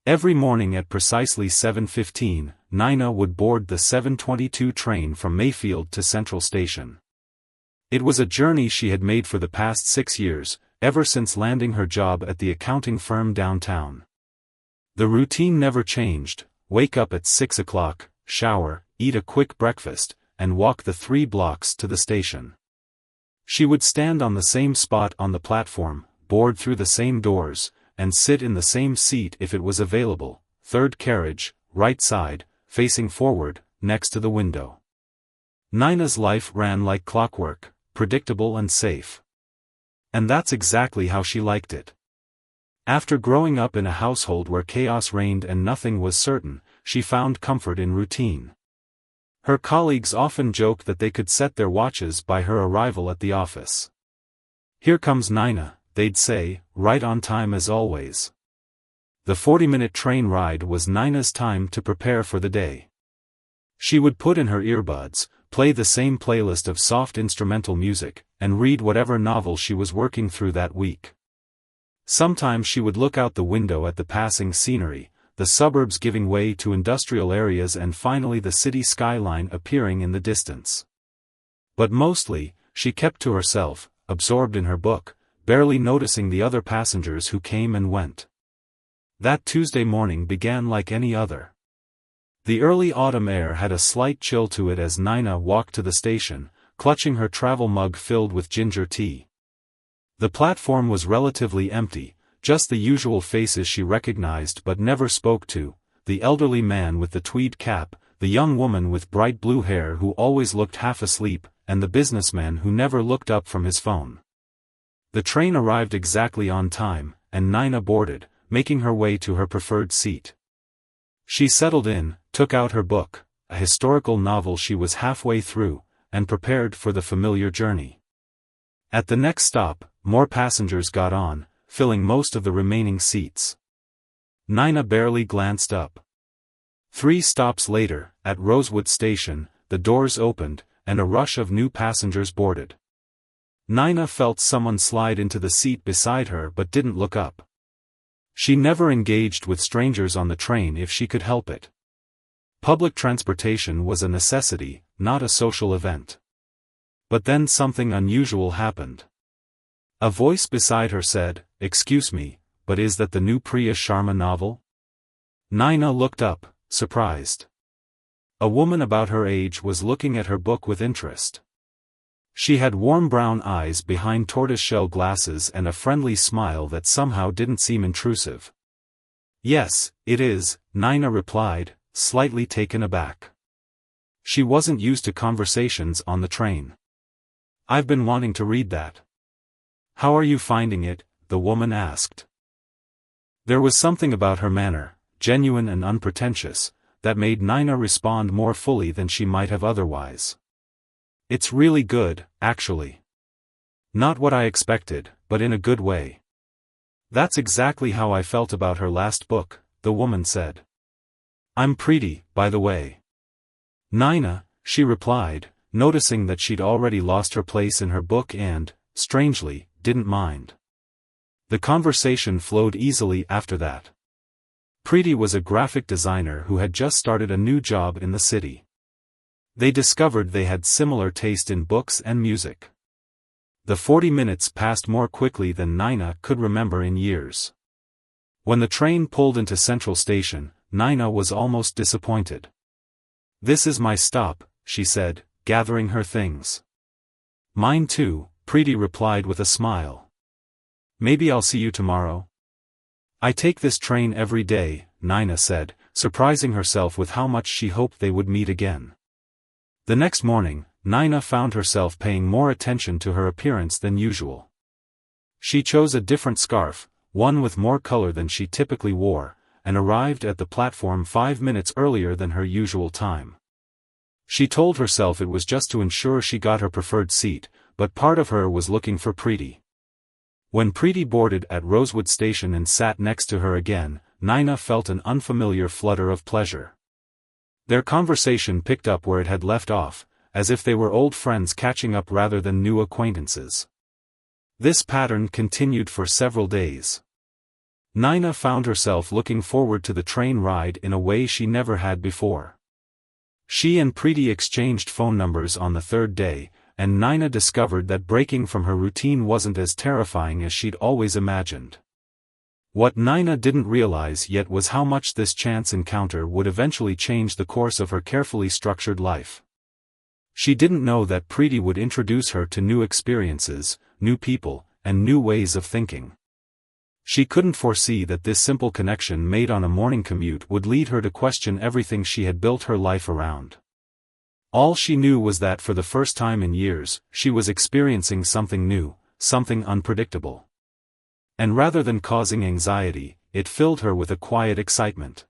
Every morning at precisely 7:15, Nina would board the 7:22 train from Mayfield to Central Station. It was a journey she had made for the past 6 years, ever since landing her job at the accounting firm downtown. The routine never changed: wake up at 6 o'clock, shower, eat a quick breakfast, and walk the 3 blocks to the station. She would stand on the same spot on the platform, board through the same doors, and sit in the same seat if it was available, third carriage, right side, facing forward, next to the window. Nina's life ran like clockwork, predictable and safe. And that's exactly how she liked it. After growing up in a household where chaos reigned and nothing was certain, she found comfort in routine. Her colleagues often joked that they could set their watches by her arrival at the office. "Here comes Nina," they'd say, "right on time as always." The 40-minute train ride was Nina's time to prepare for the day. She would put in her earbuds, play the same playlist of soft instrumental music, and read whatever novel she was working through that week. Sometimes she would look out the window at the passing scenery, the suburbs giving way to industrial areas and finally the city skyline appearing in the distance. But mostly, she kept to herself, absorbed in her book, barely noticing the other passengers who came and went. That Tuesday morning began like any other. The early autumn air had a slight chill to it as Nina walked to the station, clutching her travel mug filled with ginger tea. The platform was relatively empty, just the usual faces she recognized but never spoke to: the elderly man with the tweed cap, the young woman with bright blue hair who always looked half asleep, and the businessman who never looked up from his phone. The train arrived exactly on time, and Nina boarded, making her way to her preferred seat. She settled in, took out her book, a historical novel she was halfway through, and prepared for the familiar journey. At the next stop, more passengers got on, filling most of the remaining seats. Nina barely glanced up. 3 stops later, at Rosewood Station, the doors opened, and a rush of new passengers boarded. Nina felt someone slide into the seat beside her but didn't look up. She never engaged with strangers on the train if she could help it. Public transportation was a necessity, not a social event. But then something unusual happened. A voice beside her said, "Excuse me, but is that the new Priya Sharma novel?" Nina looked up, surprised. A woman about her age was looking at her book with interest. She had warm brown eyes behind tortoiseshell glasses and a friendly smile that somehow didn't seem intrusive. "Yes, it is," Nina replied, slightly taken aback. She wasn't used to conversations on the train. "I've been wanting to read that." "How are you finding it?" the woman asked. There was something about her manner, genuine and unpretentious, that made Nina respond more fully than she might have otherwise. "It's really good, actually. Not what I expected, but in a good way." "That's exactly how I felt about her last book," the woman said. "I'm pretty, by the way." "Nina," she replied, noticing that she'd already lost her place in her book and, strangely, didn't mind. The conversation flowed easily after that. Preeti was a graphic designer who had just started a new job in the city. They discovered they had similar taste in books and music. The 40 minutes passed more quickly than Nina could remember in years. When the train pulled into Central Station, Nina was almost disappointed. "This is my stop," she said, gathering her things. "Mine too," Preeti replied with a smile. "Maybe I'll see you tomorrow." "I take this train every day," Nina said, surprising herself with how much she hoped they would meet again. The next morning, Nina found herself paying more attention to her appearance than usual. She chose a different scarf, one with more color than she typically wore, and arrived at the platform 5 minutes earlier than her usual time. She told herself it was just to ensure she got her preferred seat, but part of her was looking for Preeti. When Preeti boarded at Rosewood Station and sat next to her again, Nina felt an unfamiliar flutter of pleasure. Their conversation picked up where it had left off, as if they were old friends catching up rather than new acquaintances. This pattern continued for several days. Nina found herself looking forward to the train ride in a way she never had before. She and Preeti exchanged phone numbers on the third day, and Nina discovered that breaking from her routine wasn't as terrifying as she'd always imagined. What Nina didn't realize yet was how much this chance encounter would eventually change the course of her carefully structured life. She didn't know that Preeti would introduce her to new experiences, new people, and new ways of thinking. She couldn't foresee that this simple connection made on a morning commute would lead her to question everything she had built her life around. All she knew was that for the first time in years, she was experiencing something new, something unpredictable. And rather than causing anxiety, it filled her with a quiet excitement.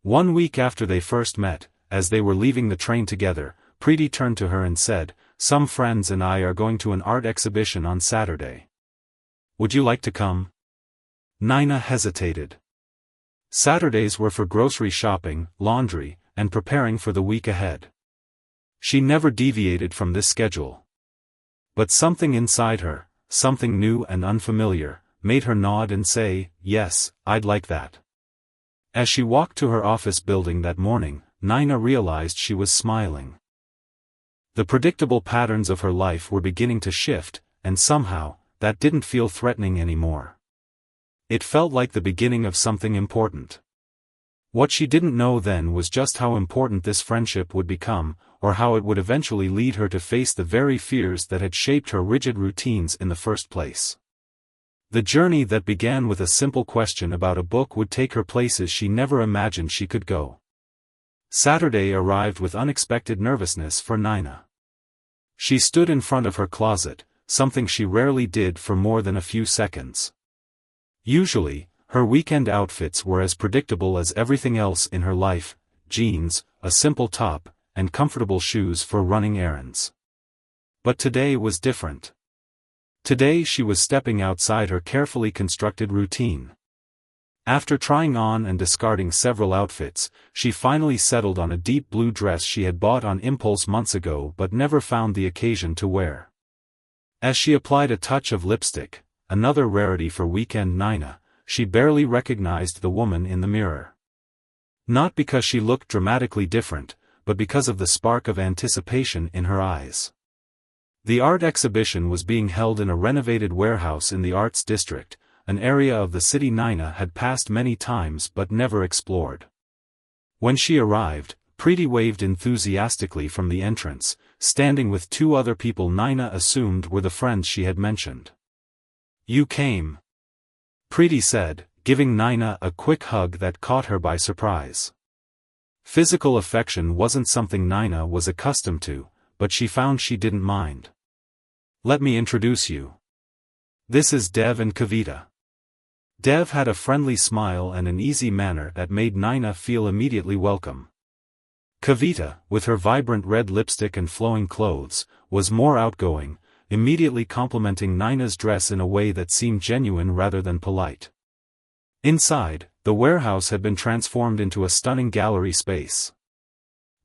1 week after they first met, as they were leaving the train together, Preeti turned to her and said, "Some friends and I are going to an art exhibition on Saturday. Would you like to come?" Nina hesitated. Saturdays were for grocery shopping, laundry, and preparing for the week ahead. She never deviated from this schedule. But something inside her, something new and unfamiliar, made her nod and say, "Yes, I'd like that." As she walked to her office building that morning, Nina realized she was smiling. The predictable patterns of her life were beginning to shift, and somehow, that didn't feel threatening anymore. It felt like the beginning of something important. What she didn't know then was just how important this friendship would become, or how it would eventually lead her to face the very fears that had shaped her rigid routines in the first place. The journey that began with a simple question about a book would take her places she never imagined she could go. Saturday arrived with unexpected nervousness for Nina. She stood in front of her closet, something she rarely did for more than a few seconds. Usually, her weekend outfits were as predictable as everything else in her life: jeans, a simple top, and comfortable shoes for running errands. But today was different. Today she was stepping outside her carefully constructed routine. After trying on and discarding several outfits, she finally settled on a deep blue dress she had bought on impulse months ago but never found the occasion to wear. As she applied a touch of lipstick, another rarity for weekend Nina, she barely recognized the woman in the mirror. Not because she looked dramatically different, but because of the spark of anticipation in her eyes. The art exhibition was being held in a renovated warehouse in the Arts District, an area of the city Nina had passed many times but never explored. When she arrived, Preeti waved enthusiastically from the entrance, standing with 2 other people Nina assumed were the friends she had mentioned. "You came," Preeti said, giving Nina a quick hug that caught her by surprise. Physical affection wasn't something Nina was accustomed to, but she found she didn't mind. "Let me introduce you. This is Dev and Kavita." Dev had a friendly smile and an easy manner that made Nina feel immediately welcome. Kavita, with her vibrant red lipstick and flowing clothes, was more outgoing, immediately complimenting Nina's dress in a way that seemed genuine rather than polite. Inside, the warehouse had been transformed into a stunning gallery space.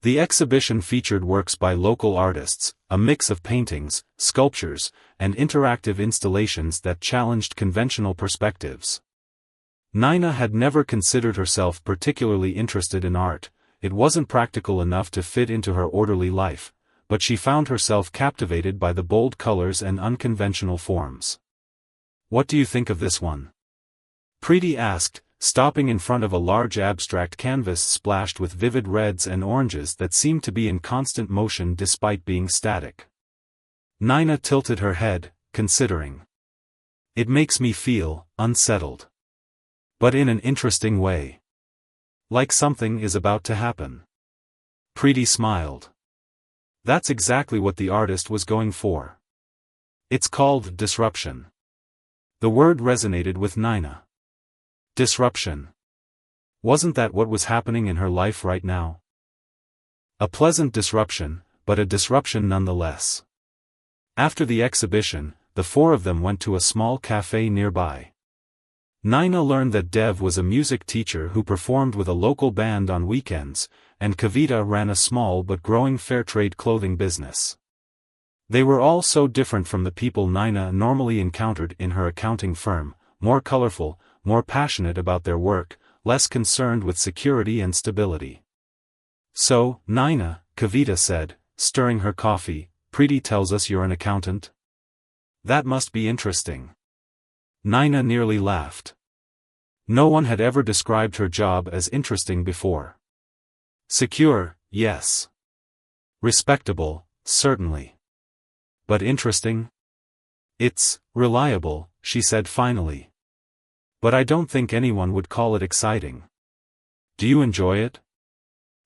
The exhibition featured works by local artists, a mix of paintings, sculptures, and interactive installations that challenged conventional perspectives. Nina had never considered herself particularly interested in art. It wasn't practical enough to fit into her orderly life, but she found herself captivated by the bold colors and unconventional forms. "What do you think of this one?" Preeti asked, stopping in front of a large abstract canvas splashed with vivid reds and oranges that seemed to be in constant motion despite being static. Nina tilted her head, considering. "It makes me feel unsettled. But in an interesting way. Like something is about to happen." Preeti smiled. That's exactly what the artist was going for. It's called disruption. The word resonated with Nina. Disruption. Wasn't that what was happening in her life right now? A pleasant disruption, but a disruption nonetheless. After the exhibition, the 4 of them went to a small cafe nearby. Nina learned that Dev was a music teacher who performed with a local band on weekends, and Kavita ran a small but growing fair trade clothing business. They were all so different from the people Nina normally encountered in her accounting firm: more colorful, more passionate about their work, less concerned with security and stability. "So, Nina," Kavita said, stirring her coffee, "Preeti tells us you're an accountant? That must be interesting." Nina nearly laughed. No one had ever described her job as interesting before. Secure, yes. Respectable, certainly. But interesting? "It's reliable," she said finally. "But I don't think anyone would call it exciting." "Do you enjoy it?"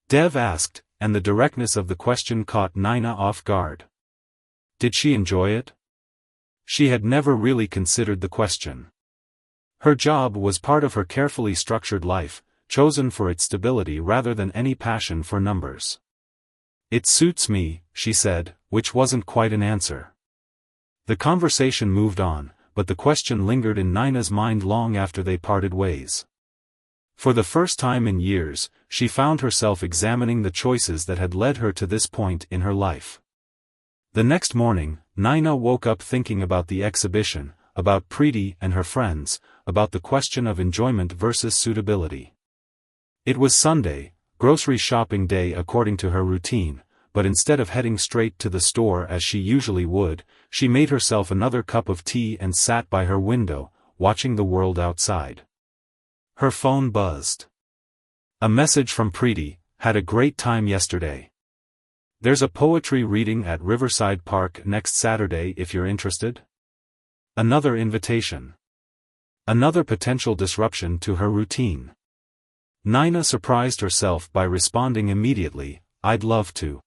Dev asked, and the directness of the question caught Nina off guard. Did she enjoy it? She had never really considered the question. Her job was part of her carefully structured life, chosen for its stability rather than any passion for numbers. "It suits me," she said, which wasn't quite an answer. The conversation moved on, but the question lingered in Nina's mind long after they parted ways. For the first time in years, she found herself examining the choices that had led her to this point in her life. The next morning, Nina woke up thinking about the exhibition, about Preeti and her friends, about the question of enjoyment versus suitability. It was Sunday, grocery shopping day according to her routine, but instead of heading straight to the store as she usually would, she made herself another cup of tea and sat by her window, watching the world outside. Her phone buzzed. A message from Preeti: "Had a great time yesterday. There's a poetry reading at Riverside Park next Saturday if you're interested." Another invitation. Another potential disruption to her routine. Nina surprised herself by responding immediately, "I'd love to."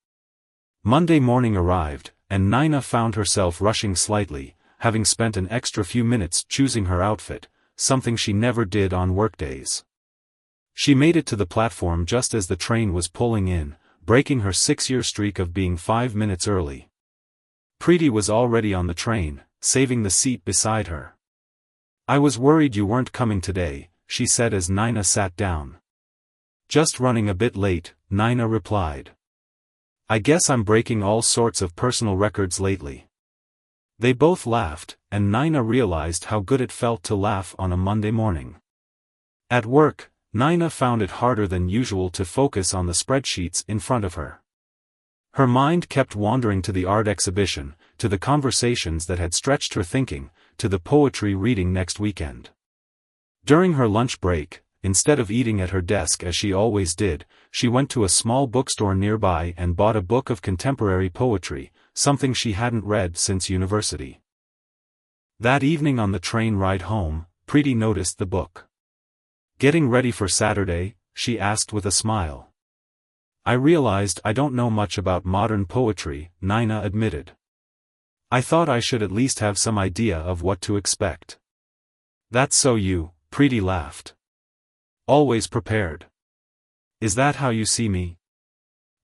Monday morning arrived, and Nina found herself rushing slightly, having spent an extra few minutes choosing her outfit, something she never did on workdays. She made it to the platform just as the train was pulling in, breaking her 6-year streak of being 5 minutes early. Preeti was already on the train, saving the seat beside her. "I was worried you weren't coming today," she said as Nina sat down. "Just running a bit late," Nina replied. "I guess I'm breaking all sorts of personal records lately." They both laughed, and Nina realized how good it felt to laugh on a Monday morning. At work, Nina found it harder than usual to focus on the spreadsheets in front of her. Her mind kept wandering to the art exhibition, to the conversations that had stretched her thinking, to the poetry reading next weekend. During her lunch break, instead of eating at her desk as she always did, she went to a small bookstore nearby and bought a book of contemporary poetry, something she hadn't read since university. That evening on the train ride home, Preeti noticed the book. "Getting ready for Saturday?" she asked with a smile. "I realized I don't know much about modern poetry," Nina admitted. "I thought I should at least have some idea of what to expect." "That's so you," Preeti laughed. "Always prepared. Is that how you see me?"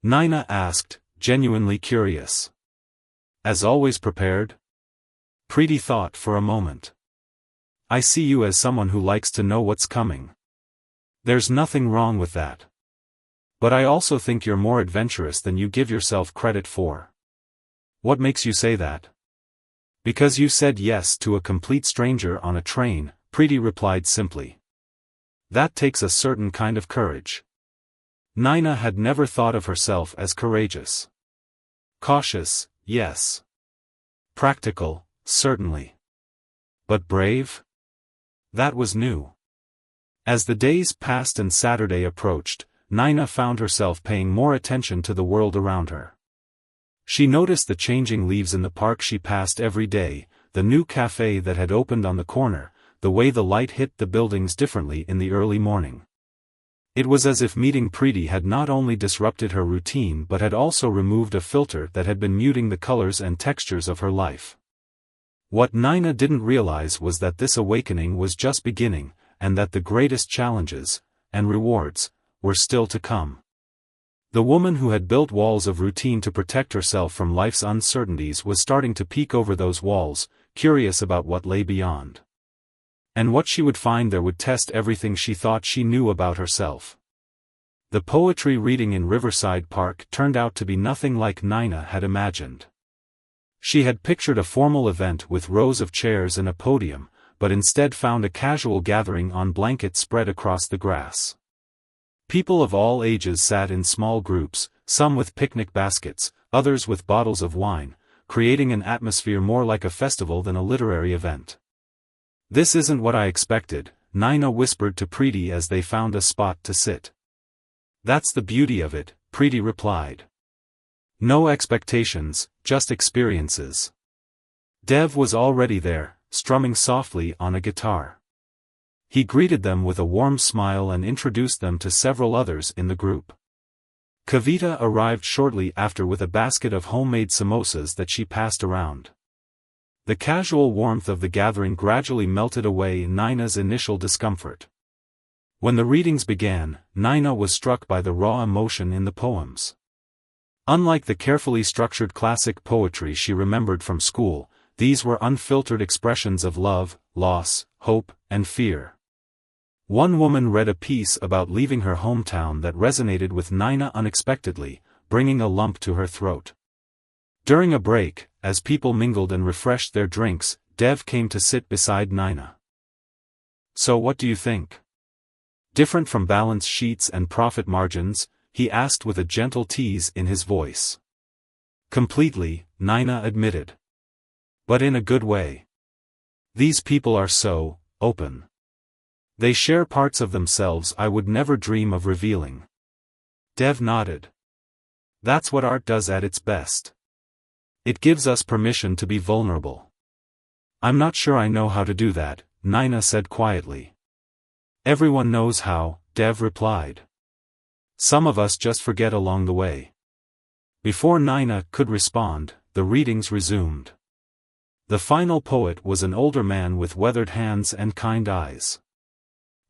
Nina asked, genuinely curious. "As always prepared?" Preeti thought for a moment. "I see you as someone who likes to know what's coming. There's nothing wrong with that. But I also think you're more adventurous than you give yourself credit for." "What makes you say that?" "Because you said yes to a complete stranger on a train," Preeti replied simply. "That takes a certain kind of courage." Nina had never thought of herself as courageous. Cautious, yes. Practical, certainly. But brave? That was new. As the days passed and Saturday approached, Nina found herself paying more attention to the world around her. She noticed the changing leaves in the park she passed every day, the new cafe that had opened on the corner, the way the light hit the buildings differently in the early morning. It was as if meeting Preeti had not only disrupted her routine but had also removed a filter that had been muting the colors and textures of her life. What Nina didn't realize was that this awakening was just beginning, and that the greatest challenges, and rewards, were still to come. The woman who had built walls of routine to protect herself from life's uncertainties was starting to peek over those walls, curious about what lay beyond. And what she would find there would test everything she thought she knew about herself. The poetry reading in Riverside Park turned out to be nothing like Nina had imagined. She had pictured a formal event with rows of chairs and a podium, but instead found a casual gathering on blankets spread across the grass. People of all ages sat in small groups, some with picnic baskets, others with bottles of wine, creating an atmosphere more like a festival than a literary event. "This isn't what I expected," Naina whispered to Preeti as they found a spot to sit. "That's the beauty of it," Preeti replied. "No expectations, just experiences." Dev was already there, strumming softly on a guitar. He greeted them with a warm smile and introduced them to several others in the group. Kavita arrived shortly after with a basket of homemade samosas that she passed around. The casual warmth of the gathering gradually melted away Naina's initial discomfort. When the readings began, Naina was struck by the raw emotion in the poems. Unlike the carefully structured classic poetry she remembered from school, these were unfiltered expressions of love, loss, hope, and fear. One woman read a piece about leaving her hometown that resonated with Naina unexpectedly, bringing a lump to her throat. During a break, as people mingled and refreshed their drinks, Dev came to sit beside Naina. "So what do you think? Different from balance sheets and profit margins?" he asked with a gentle tease in his voice. "Completely," Naina admitted. "But in a good way. These people are so open. They share parts of themselves I would never dream of revealing." Dev nodded. "That's what art does at its best. It gives us permission to be vulnerable." "I'm not sure I know how to do that," Naina said quietly. "Everyone knows how," Dev replied. "Some of us just forget along the way." Before Naina could respond, the readings resumed. The final poet was an older man with weathered hands and kind eyes.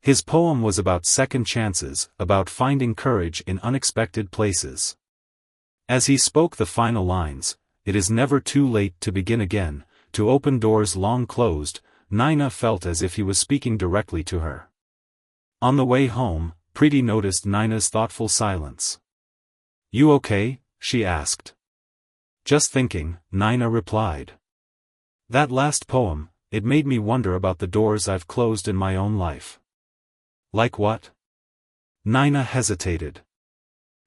His poem was about second chances, about finding courage in unexpected places. As he spoke the final lines, "It is never too late to begin again, to open doors long closed," Naina felt as if he was speaking directly to her. On the way home, Preeti noticed Naina's thoughtful silence. "You okay?" she asked. "Just thinking," Naina replied. "That last poem, it made me wonder about the doors I've closed in my own life." "Like what?" Naina hesitated.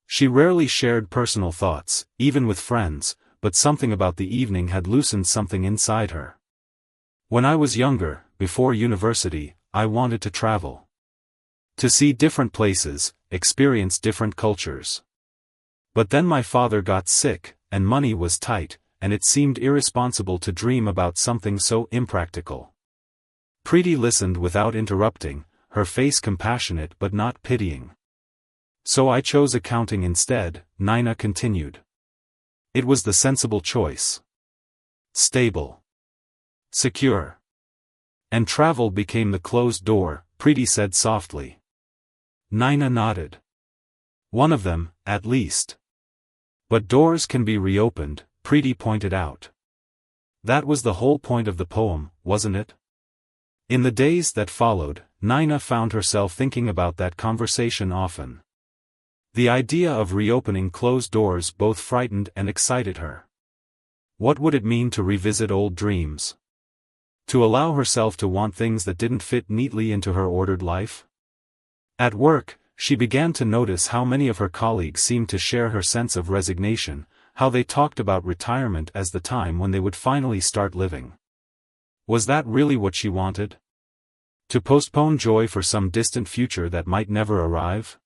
She rarely shared personal thoughts, even with friends, but something about the evening had loosened something inside her. "When I was younger, before university, I wanted to travel. To see different places, experience different cultures. But then my father got sick, and money was tight, and it seemed irresponsible to dream about something so impractical." Preeti listened without interrupting, her face compassionate but not pitying. "So I chose accounting instead," Naina continued. "It was the sensible choice. Stable. Secure. And travel became the closed door," Preeti said softly. Naina nodded. "One of them, at least. But doors can be reopened," Preeti pointed out. That was the whole point of the poem, wasn't it? In the days that followed, Naina found herself thinking about that conversation often. The idea of reopening closed doors both frightened and excited her. What would it mean to revisit old dreams? To allow herself to want things that didn't fit neatly into her ordered life? At work, she began to notice how many of her colleagues seemed to share her sense of resignation, how they talked about retirement as the time when they would finally start living. Was that really what she wanted? To postpone joy for some distant future that might never arrive?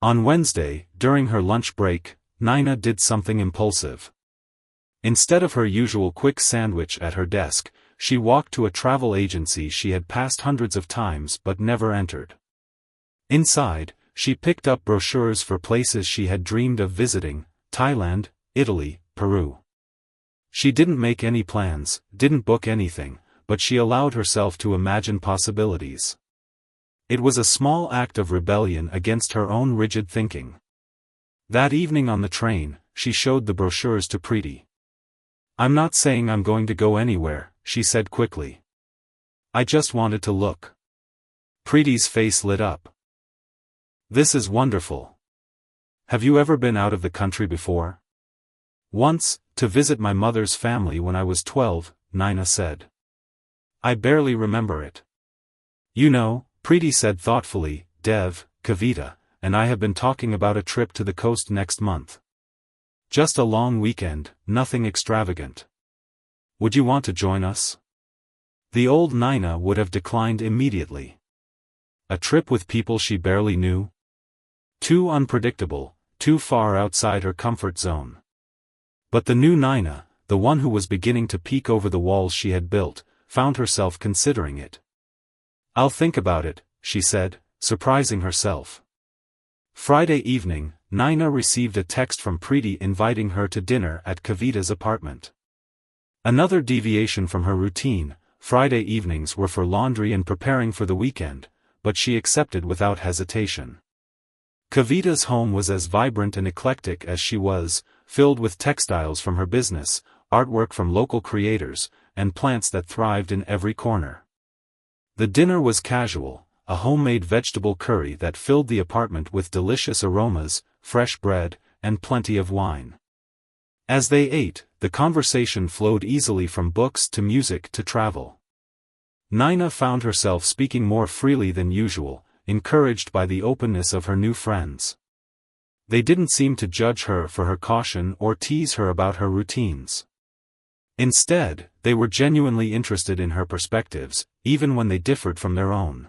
On Wednesday, during her lunch break, Naina did something impulsive. Instead of her usual quick sandwich at her desk, she walked to a travel agency she had passed hundreds of times but never entered. Inside, she picked up brochures for places she had dreamed of visiting: Thailand, Italy, Peru. She didn't make any plans, didn't book anything, but she allowed herself to imagine possibilities. It was a small act of rebellion against her own rigid thinking. That evening on the train, she showed the brochures to Preeti. "I'm not saying I'm going to go anywhere," she said quickly. "I just wanted to look." Preeti's face lit up. "This is wonderful. Have you ever been out of the country before?" "Once, to visit my mother's family when I was 12, Naina said. I barely remember it. You know, Preeti said thoughtfully, Dev, Kavita, and I have been talking about a trip to the coast next month. Just a long weekend, nothing extravagant. Would you want to join us? The old Nina would have declined immediately. A trip with people she barely knew? Too unpredictable, too far outside her comfort zone. But the new Nina, the one who was beginning to peek over the walls she had built, found herself considering it. I'll think about it, she said, surprising herself. Friday evening, Nina received a text from Preeti inviting her to dinner at Kavita's apartment. Another deviation from her routine. Friday evenings were for laundry and preparing for the weekend, but she accepted without hesitation. Kavita's home was as vibrant and eclectic as she was, filled with textiles from her business, artwork from local creators, and plants that thrived in every corner. The dinner was casual, a homemade vegetable curry that filled the apartment with delicious aromas, fresh bread, and plenty of wine. As they ate, the conversation flowed easily from books to music to travel. Nina found herself speaking more freely than usual, encouraged by the openness of her new friends. They didn't seem to judge her for her caution or tease her about her routines. Instead, they were genuinely interested in her perspectives, even when they differed from their own.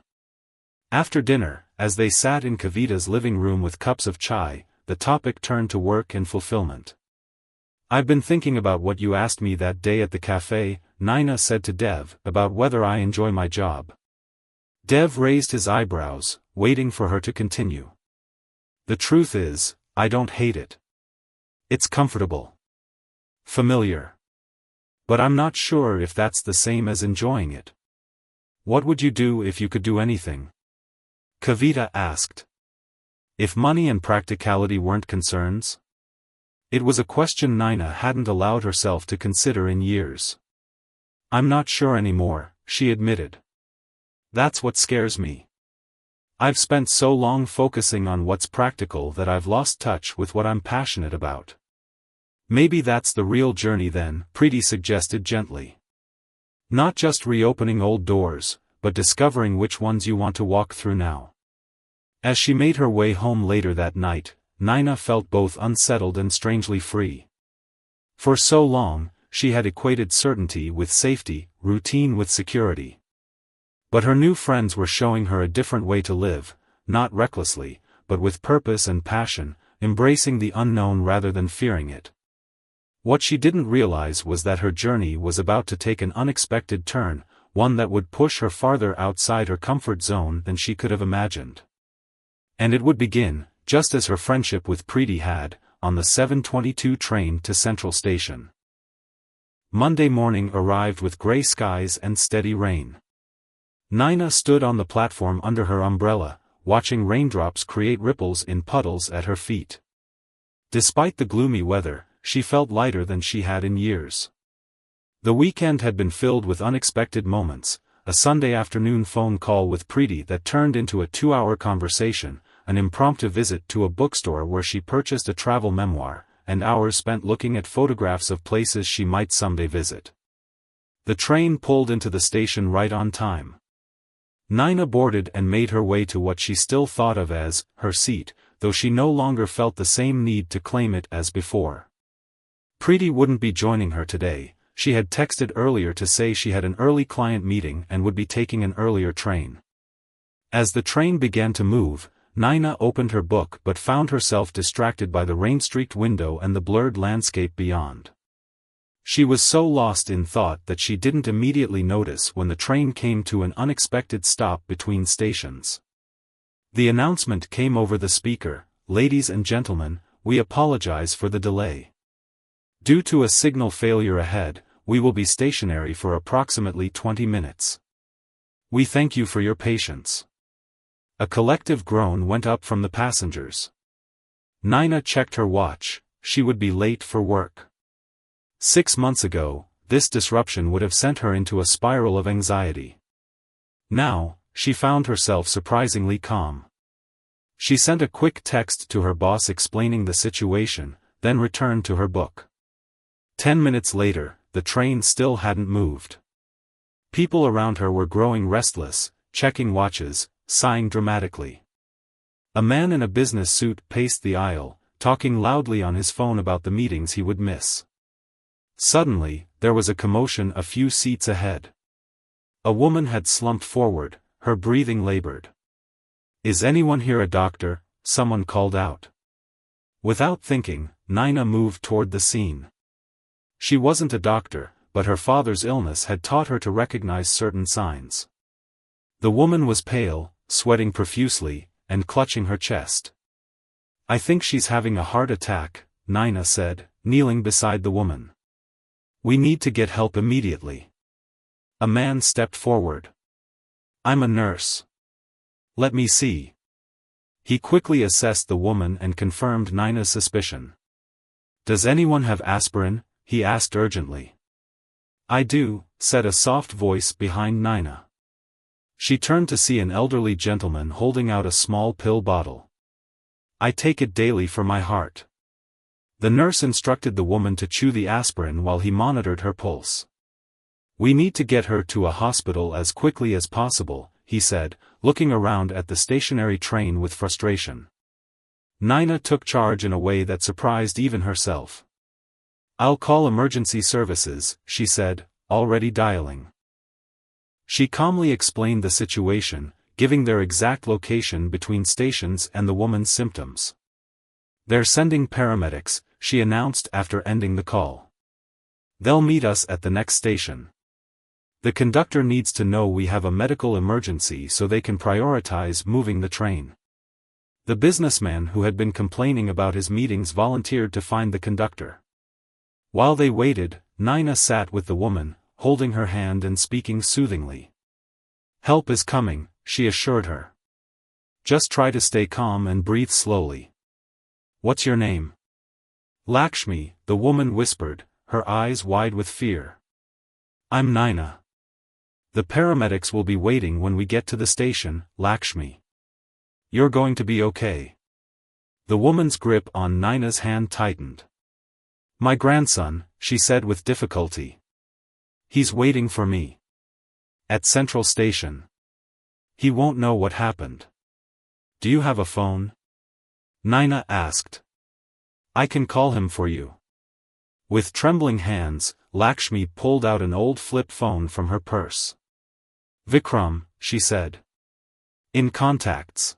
After dinner, as they sat in Kavita's living room with cups of chai, the topic turned to work and fulfillment. I've been thinking about what you asked me that day at the cafe, Nina said to Dev, about whether I enjoy my job. Dev raised his eyebrows, waiting for her to continue. The truth is, I don't hate it. It's comfortable. Familiar. But I'm not sure if that's the same as enjoying it. What would you do if you could do anything? Kavita asked. If money and practicality weren't concerns? It was a question Nina hadn't allowed herself to consider in years. I'm not sure anymore, she admitted. That's what scares me. I've spent so long focusing on what's practical that I've lost touch with what I'm passionate about. Maybe that's the real journey then, Preeti suggested gently. Not just reopening old doors, but discovering which ones you want to walk through now. As she made her way home later that night, Nina felt both unsettled and strangely free. For so long, she had equated certainty with safety, routine with security. But her new friends were showing her a different way to live, not recklessly, but with purpose and passion, embracing the unknown rather than fearing it. What she didn't realize was that her journey was about to take an unexpected turn, one that would push her farther outside her comfort zone than she could have imagined. And it would begin, just as her friendship with Preeti had, on the 7:22 train to Central Station. Monday morning arrived with gray skies and steady rain. Nina stood on the platform under her umbrella, watching raindrops create ripples in puddles at her feet. Despite the gloomy weather, she felt lighter than she had in years. The weekend had been filled with unexpected moments, a Sunday afternoon phone call with Preeti that turned into a 2-hour conversation, an impromptu visit to a bookstore where she purchased a travel memoir, and hours spent looking at photographs of places she might someday visit. The train pulled into the station right on time. Nina boarded and made her way to what she still thought of as her seat, though she no longer felt the same need to claim it as before. Preeti wouldn't be joining her today. She had texted earlier to say she had an early client meeting and would be taking an earlier train. As the train began to move, Nina opened her book but found herself distracted by the rain-streaked window and the blurred landscape beyond. She was so lost in thought that she didn't immediately notice when the train came to an unexpected stop between stations. The announcement came over the speaker, "Ladies and gentlemen, we apologize for the delay. Due to a signal failure ahead, we will be stationary for approximately 20 minutes. We thank you for your patience." A collective groan went up from the passengers. Nina checked her watch. She would be late for work. 6 months ago, this disruption would have sent her into a spiral of anxiety. Now, she found herself surprisingly calm. She sent a quick text to her boss explaining the situation, then returned to her book. 10 minutes later, the train still hadn't moved. People around her were growing restless, checking watches, sighing dramatically. A man in a business suit paced the aisle, talking loudly on his phone about the meetings he would miss. Suddenly, there was a commotion a few seats ahead. A woman had slumped forward, her breathing labored. "Is anyone here a doctor?" someone called out. Without thinking, Nina moved toward the scene. She wasn't a doctor, but her father's illness had taught her to recognize certain signs. The woman was pale, sweating profusely, and clutching her chest. "I think she's having a heart attack," Nina said, kneeling beside the woman. "We need to get help immediately." A man stepped forward. "I'm a nurse. Let me see." He quickly assessed the woman and confirmed Nina's suspicion. "Does anyone have aspirin?" he asked urgently. "I do," said a soft voice behind Nina. She turned to see an elderly gentleman holding out a small pill bottle. "I take it daily for my heart." The nurse instructed the woman to chew the aspirin while he monitored her pulse. "We need to get her to a hospital as quickly as possible," he said, looking around at the stationary train with frustration. Nina took charge in a way that surprised even herself. "I'll call emergency services," she said, already dialing. She calmly explained the situation, giving their exact location between stations and the woman's symptoms. "They're sending paramedics," she announced after ending the call. "They'll meet us at the next station. The conductor needs to know we have a medical emergency so they can prioritize moving the train." The businessman who had been complaining about his meetings volunteered to find the conductor. While they waited, Nina sat with the woman, holding her hand and speaking soothingly. "Help is coming," she assured her. "Just try to stay calm and breathe slowly." "What's your name?" "Lakshmi," the woman whispered, her eyes wide with fear. "I'm Nina. The paramedics will be waiting when we get to the station, Lakshmi. You're going to be okay." The woman's grip on Nina's hand tightened. "My grandson," she said with difficulty. "He's waiting for me. At Central Station. He won't know what happened." "Do you have a phone?" Nina asked. "I can call him for you." With trembling hands, Lakshmi pulled out an old flip phone from her purse. "Vikram," she said. "In contacts."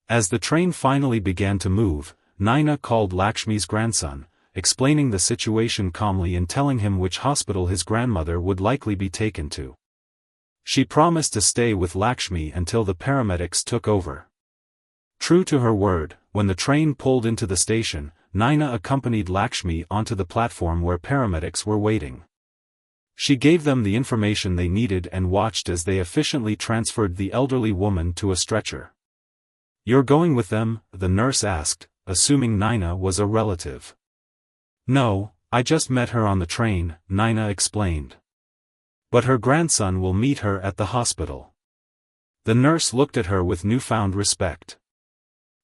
As the train finally began to move, Nina called Lakshmi's grandson, explaining the situation calmly and telling him which hospital his grandmother would likely be taken to. She promised to stay with Lakshmi until the paramedics took over. True to her word, when the train pulled into the station, Nina accompanied Lakshmi onto the platform where paramedics were waiting. She gave them the information they needed and watched as they efficiently transferred the elderly woman to a stretcher. "You're going with them?" the nurse asked, assuming Nina was a relative. "No, I just met her on the train," Nina explained. "But her grandson will meet her at the hospital." The nurse looked at her with newfound respect.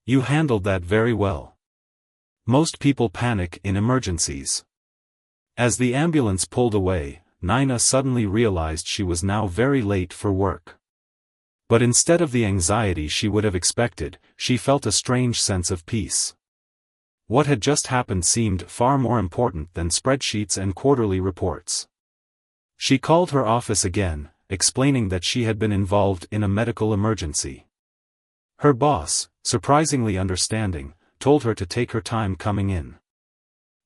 "You handled that very well. Most people panic in emergencies." As the ambulance pulled away, Nina suddenly realized she was now very late for work. But instead of the anxiety she would have expected, she felt a strange sense of peace. What had just happened seemed far more important than spreadsheets and quarterly reports. She called her office again, explaining that she had been involved in a medical emergency. Her boss, surprisingly understanding, told her to take her time coming in.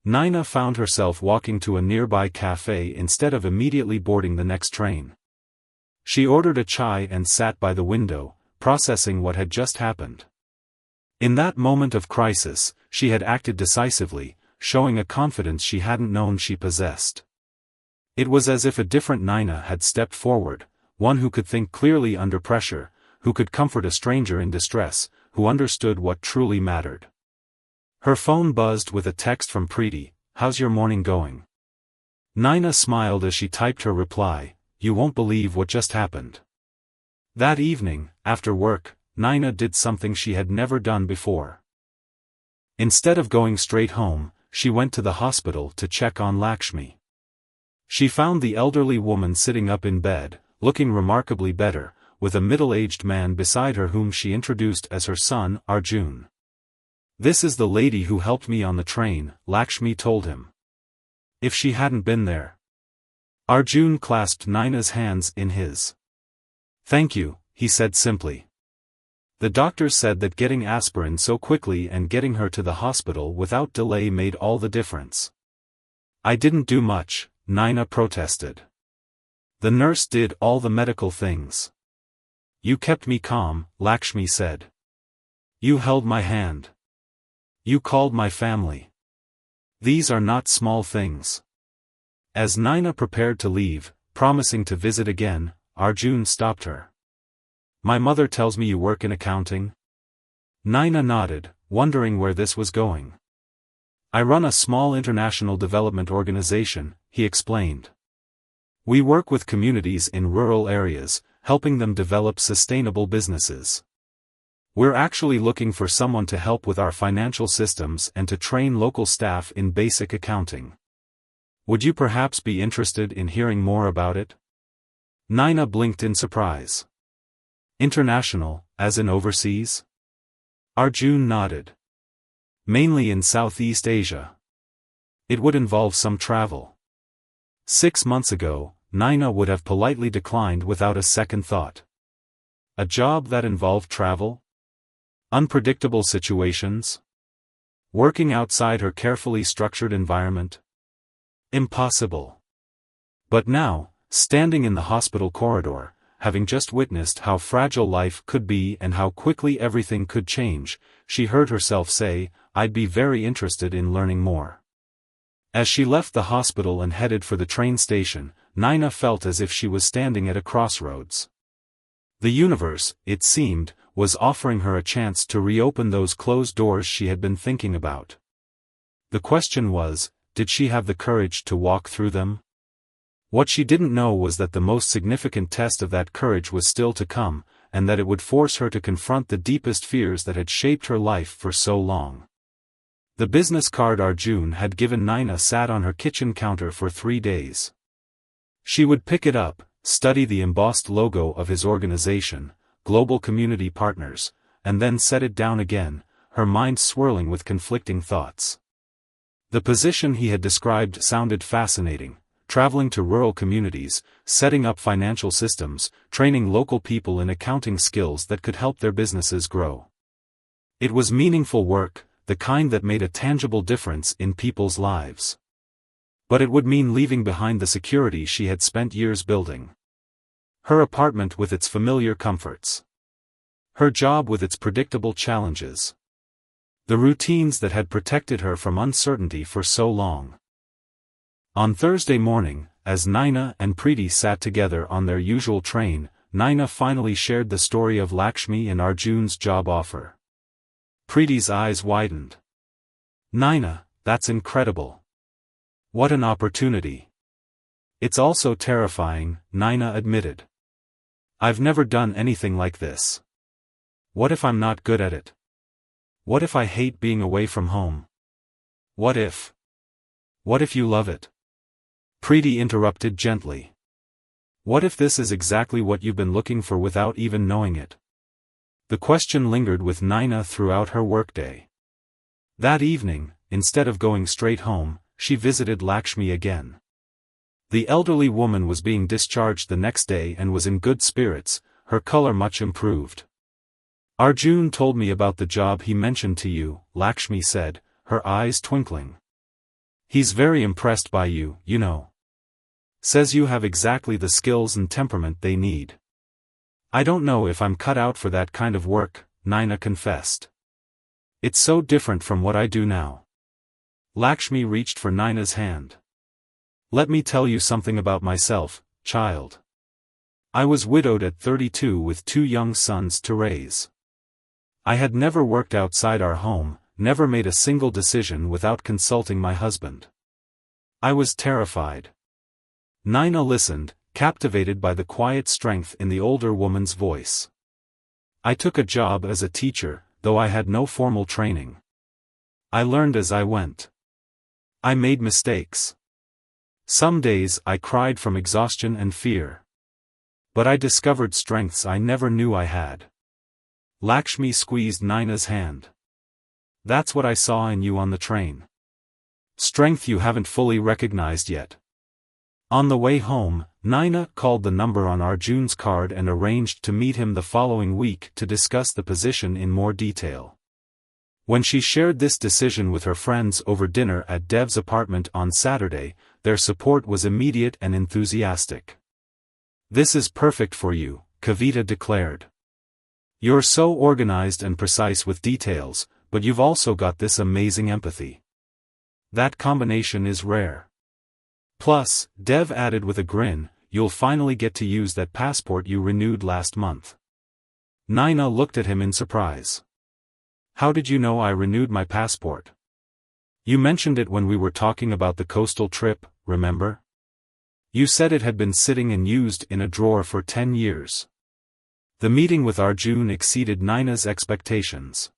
Nina found herself walking to a nearby cafe instead of immediately boarding the next train. She ordered a chai and sat by the window, processing what had just happened. In that moment of crisis, she had acted decisively, showing a confidence she hadn't known she possessed. It was as if a different Nina had stepped forward, one who could think clearly under pressure, who could comfort a stranger in distress, who understood what truly mattered. Her phone buzzed with a text from Preeti, "How's your morning going?" Nina smiled as she typed her reply, "You won't believe what just happened." That evening, after work, Nina did something she had never done before. Instead of going straight home, she went to the hospital to check on Lakshmi. She found the elderly woman sitting up in bed, looking remarkably better, with a middle-aged man beside her whom she introduced as her son, Arjun. "This is the lady who helped me on the train," Lakshmi told him. If she hadn't been there. Arjun clasped Naina's hands in his. "Thank you," he said simply. "The doctors said that getting aspirin so quickly and getting her to the hospital without delay made all the difference." "I didn't do much," Naina protested. "The nurse did all the medical things." "You kept me calm," Lakshmi said. "You held my hand. You called my family. These are not small things." As Naina prepared to leave, promising to visit again, Arjun stopped her. "My mother tells me you work in accounting?" Naina nodded, wondering where this was going. "I run a small international development organization," he explained. "We work with communities in rural areas, helping them develop sustainable businesses. We're actually looking for someone to help with our financial systems and to train local staff in basic accounting. Would you perhaps be interested in hearing more about it?" Naina blinked in surprise. "International, as in overseas?" Arjun nodded. "Mainly in Southeast Asia. It would involve some travel." 6 months ago, Naina would have politely declined without a second thought. A job that involved travel? Unpredictable situations? Working outside her carefully structured environment? Impossible. But now, standing in the hospital corridor, having just witnessed how fragile life could be and how quickly everything could change, she heard herself say, "I'd be very interested in learning more." As she left the hospital and headed for the train station, Naina felt as if she was standing at a crossroads. The universe, it seemed, was offering her a chance to reopen those closed doors she had been thinking about. The question was, did she have the courage to walk through them? What she didn't know was that the most significant test of that courage was still to come, and that it would force her to confront the deepest fears that had shaped her life for so long. The business card Arjun had given Naina sat on her kitchen counter for 3 days. She would pick it up, study the embossed logo of his organization, Global Community Partners, and then set it down again, her mind swirling with conflicting thoughts. The position he had described sounded fascinating. Traveling to rural communities, setting up financial systems, training local people in accounting skills that could help their businesses grow. It was meaningful work, the kind that made a tangible difference in people's lives. But it would mean leaving behind the security she had spent years building. Her apartment with its familiar comforts. Her job with its predictable challenges. The routines that had protected her from uncertainty for so long. On Thursday morning, as Naina and Preeti sat together on their usual train, Naina finally shared the story of Lakshmi and Arjun's job offer. Preeti's eyes widened. "Naina, that's incredible. What an opportunity." "It's also terrifying," Naina admitted. "I've never done anything like this. What if I'm not good at it? What if I hate being away from home? What if you love it?" Preeti interrupted gently. "What if this is exactly what you've been looking for without even knowing it?" The question lingered with Naina throughout her workday. That evening, instead of going straight home, she visited Lakshmi again. The elderly woman was being discharged the next day and was in good spirits, her color much improved. "Arjun told me about the job he mentioned to you," Lakshmi said, her eyes twinkling. "He's very impressed by you, you know. Says you have exactly the skills and temperament they need." "I don't know if I'm cut out for that kind of work," Naina confessed. "It's so different from what I do now." Lakshmi reached for Naina's hand. "Let me tell you something about myself, child. I was widowed at 32 with 2 young sons to raise. I had never worked outside our home, never made a single decision without consulting my husband. I was terrified." Naina listened, captivated by the quiet strength in the older woman's voice. "I took a job as a teacher, though I had no formal training. I learned as I went. I made mistakes. Some days I cried from exhaustion and fear. But I discovered strengths I never knew I had. Lakshmi squeezed Naina's hand. That's what I saw in you on the train. Strength you haven't fully recognized yet. On the way home, Naina called the number on Arjun's card and arranged to meet him the following week to discuss the position in more detail. When she shared this decision with her friends over dinner at Dev's apartment on Saturday, their support was immediate and enthusiastic. "This is perfect for you," Kavita declared. "You're so organized and precise with details, but you've also got this amazing empathy. That combination is rare." Plus, Dev added with a grin, "You'll finally get to use that passport you renewed last month." Naina looked at him in surprise. "How did you know I renewed my passport? You mentioned it when we were talking about the coastal trip, remember? You said it had been sitting and used in a drawer for 10 years. The meeting with Arjun exceeded Naina's expectations.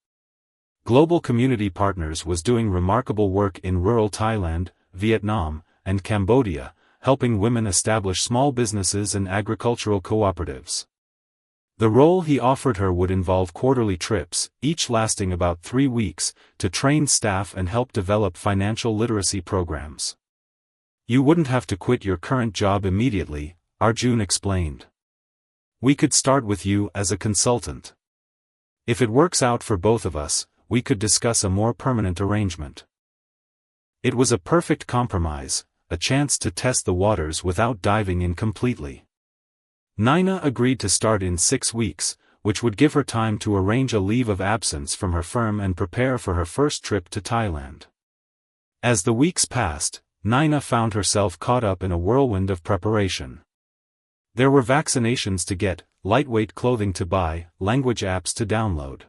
Global Community Partners was doing remarkable work in rural Thailand, Vietnam, and Cambodia, helping women establish small businesses and agricultural cooperatives. The role he offered her would involve quarterly trips, each lasting about 3 weeks, to train staff and help develop financial literacy programs. "You wouldn't have to quit your current job immediately," Arjun explained. "We could start with you as a consultant. If it works out for both of us, we could discuss a more permanent arrangement." It was a perfect compromise, a chance to test the waters without diving in completely. Naina agreed to start in 6 weeks, which would give her time to arrange a leave of absence from her firm and prepare for her first trip to Thailand. As the weeks passed, Naina found herself caught up in a whirlwind of preparation. There were vaccinations to get, lightweight clothing to buy, language apps to download.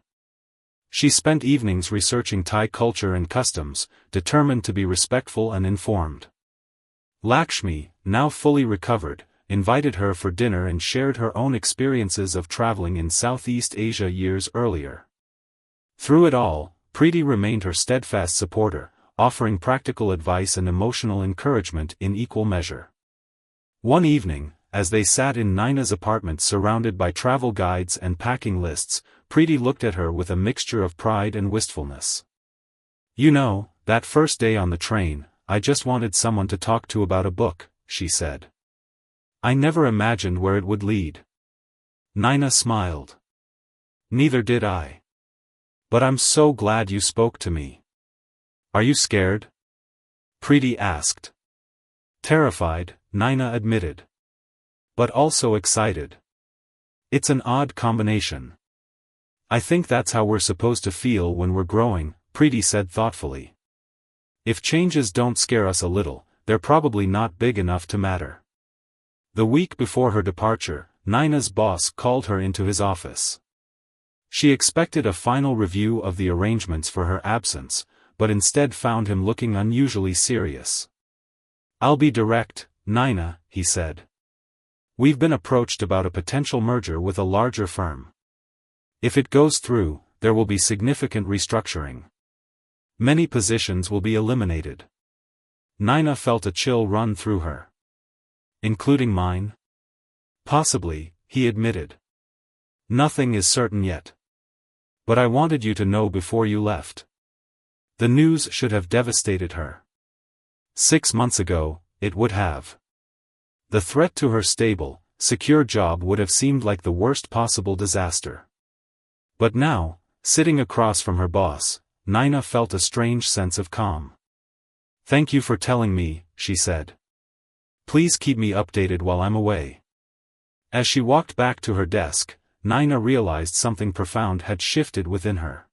She spent evenings researching Thai culture and customs, determined to be respectful and informed. Lakshmi, now fully recovered, invited her for dinner and shared her own experiences of traveling in Southeast Asia years earlier. Through it all, Preeti remained her steadfast supporter, offering practical advice and emotional encouragement in equal measure. One evening, as they sat in Naina's apartment surrounded by travel guides and packing lists, Preeti looked at her with a mixture of pride and wistfulness. "You know, that first day on the train, I just wanted someone to talk to about a book," she said. "I never imagined where it would lead." Naina smiled. "Neither did I. But I'm so glad you spoke to me." "Are you scared?" Preeti asked. Terrified, Naina admitted. But also excited. "It's an odd combination." "I think that's how we're supposed to feel when we're growing," Preeti said thoughtfully. "If changes don't scare us a little, they're probably not big enough to matter." The week before her departure, Naina's boss called her into his office. She expected a final review of the arrangements for her absence, but instead found him looking unusually serious. "I'll be direct, Naina," he said. "We've been approached about a potential merger with a larger firm. If it goes through, there will be significant restructuring. Many positions will be eliminated." Naina felt a chill run through her. "Including mine?" "Possibly," he admitted. "Nothing is certain yet. But I wanted you to know before you left." The news should have devastated her. 6 months ago, it would have. The threat to her stable, secure job would have seemed like the worst possible disaster. But now, sitting across from her boss, Naina felt a strange sense of calm. "Thank you for telling me," she said. "Please keep me updated while I'm away." As she walked back to her desk, Naina realized something profound had shifted within her.